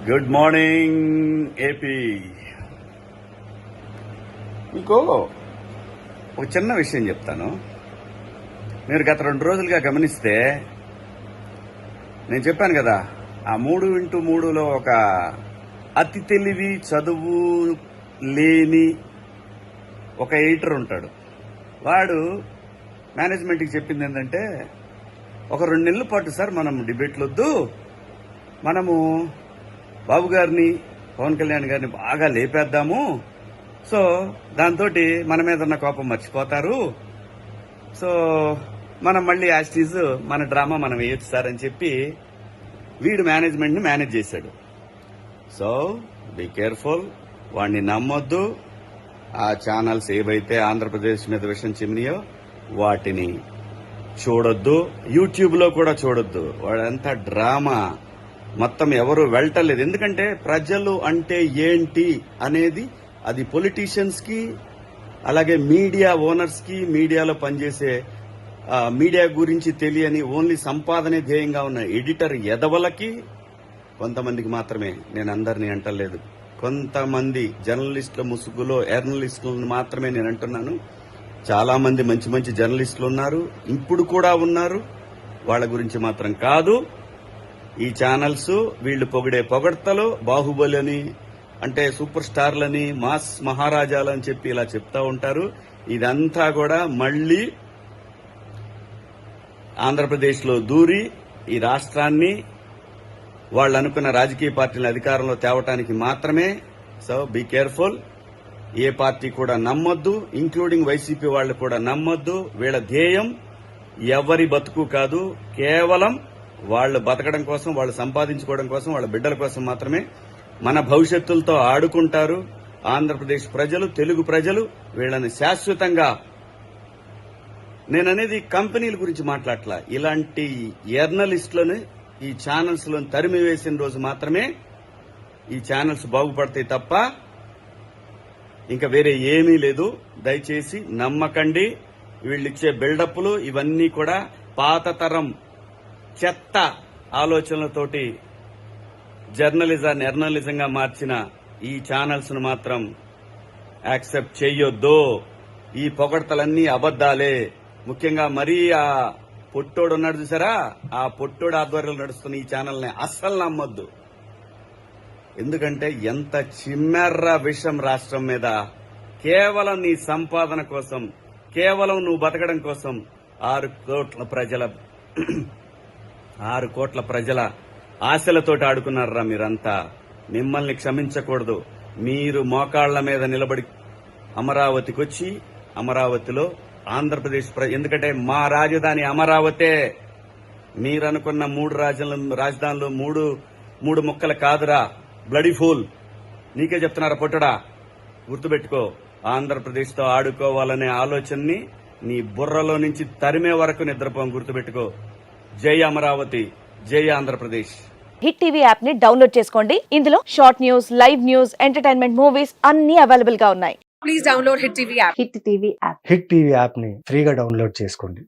Good morning AP. మీకు ఒక చిన్న విషయం చెప్తాను. మీరు గత 2 రోజులుగా గమనిస్తే నేను చెప్పాను కదా, ఆ 3x3లో ఒక అతి తెలివి చదువు లేని ఒక ఎడిటర్ ఉంటాడు. వాడు మేనేజ్మెంట్కి చెప్పింది ఏంటంటే, ఒక 2 నెలల పాటు సార్ మనం డిబేట్లు వద్దు, మనము బాబు గారిని పవన్ కళ్యాణ్ గారిని బాగా లేపేద్దాము, సో దాంతో మన మీద ఉన్న కోపం మర్చిపోతారు, సో మనం మళ్ళీ యాస్టీజ్ మన డ్రామా మనం వేయొచ్చు సార్ అని చెప్పి వీడు మేనేజ్మెంట్ ని మేనేజ్ చేశాడు. సో బీ కేర్ఫుల్, వాడిని నమ్మొద్దు. ఆ ఛానల్స్ ఏవైతే ఆంధ్రప్రదేశ్ మీద విషయం చిమ్మినాయో వాటిని చూడొద్దు, యూట్యూబ్ లో కూడా చూడొద్దు. వాడంతా డ్రామా, మొత్తం ఎవరు వెళ్ళటలేదు. ఎందుకంటే ప్రజలు అంటే ఏంటి అనేది అది పొలిటీషియన్స్ కి, అలాగే మీడియా ఓనర్స్ కి, మీడియాలో పనిచేసే మీడియా గురించి తెలియని ఓన్లీ సంపాదనే ధ్యేయంగా ఉన్న ఎడిటర్ ఎదవలకి కొంతమందికి మాత్రమే, నేను అందరినీ అంటలేదు, కొంతమంది జర్నలిస్టుల ముసుగులో ఎర్నలిస్టులను మాత్రమే నేను అంటున్నాను. చాలా మంది మంచి మంచి జర్నలిస్టులు ఉన్నారు, ఇప్పుడు కూడా ఉన్నారు. వాళ్ళ గురించి మాత్రం కాదు. ఈ ఛానల్స్ వీళ్ళు పొగిడే పొగడ్తలు, బాహుబలి అని అంటే సూపర్ స్టార్లని, మాస్ మహారాజాలని చెప్పి ఇలా చెప్తా ఉంటారు. ఇదంతా కూడా మళ్లీ ఆంధ్రప్రదేశ్లో దూరి ఈ రాష్ట్రాన్ని వాళ్ళు అనుకున్న రాజకీయ పార్టీల అధికారంలో తేవటానికి మాత్రమే. So be careful. ఏ పార్టీ కూడా నమ్మొద్దు, ఇంక్లూడింగ్ వైసీపీ వాళ్ళు కూడా నమ్మొద్దు. వీళ్ళ ధ్యేయం ఎవరి బతుకు కాదు, కేవలం వాళ్ళు బతకడం కోసం, వాళ్ళు సంపాదించుకోవడం కోసం, వాళ్ళ బిడ్డల కోసం మాత్రమే. మన భవిష్యత్తులతో ఆడుకుంటారు. ఆంధ్రప్రదేశ్ ప్రజలు, తెలుగు ప్రజలు వీళ్ళని శాశ్వతంగా, నేననేది కంపెనీల గురించి మాట్లాడట్లా, ఇలాంటి జర్నలిస్టులను ఈ ఛానల్స్ లో తరిమి వేసిన రోజు మాత్రమే ఈ ఛానల్స్ బాగుపడతాయి తప్ప ఇంకా వేరే ఏమీ లేదు. దయచేసి నమ్మకండి. వీళ్ళిచ్చే బిల్డప్లు ఇవన్నీ కూడా పాత తరం చెత్త ఆలోచనలతోటి జర్నలిజాన్ని ఎర్నలిజంగా మార్చిన ఈ ఛానల్స్ ను మాత్రం యాక్సెప్ట్ చెయ్యొద్దు. ఈ పొగడ్తలన్నీ అబద్దాలే. ముఖ్యంగా మరీ ఆ పొట్టోడు ఉన్నాడు చూసారా, ఆ పొట్టోడు ఆధ్వర్యంలో నడుస్తున్న ఈ ఛానల్ని అస్సలు నమ్మొద్దు. ఎందుకంటే ఎంత చిమ్మెర్ర విషం రాష్ట్రం మీద, కేవలం నీ సంపాదన కోసం, కేవలం నువ్వు బతకడం కోసం 6 కోట్ల ప్రజల ఆశలతోటి ఆడుకున్నారా మీరంతా. మిమ్మల్ని క్షమించకూడదు. మీరు మోకాళ్ల మీద నిలబడి అమరావతికి వచ్చి, అమరావతిలో ఆంధ్రప్రదేశ్ ఎందుకంటే మా రాజధాని అమరావతే. మీరనుకున్న 3 రాజధానులు 3 ముక్కలు కాదురా, బ్లడీ ఫూల్. నీకే చెప్తున్నారా పొట్టడా, గుర్తుపెట్టుకో. ఆంధ్రప్రదేశ్ తో ఆడుకోవాలనే ఆలోచనని నీ బుర్రలో నుంచి తరిమే వరకు నిద్రపోం, గుర్తుపెట్టుకో. జై అమరావతి, జై ఆంధ్రప్రదేశ్. హిట్ టీవీ యాప్ ని డౌన్లోడ్ చేసుకోండి. ఇందులో short news, live news, entertainment movies అన్ని అవైలబుల్ గా ఉన్నాయి. Please download hit TV app. Hit TV app ని ఫ్రీగా డౌన్లోడ్ చేసుకోండి.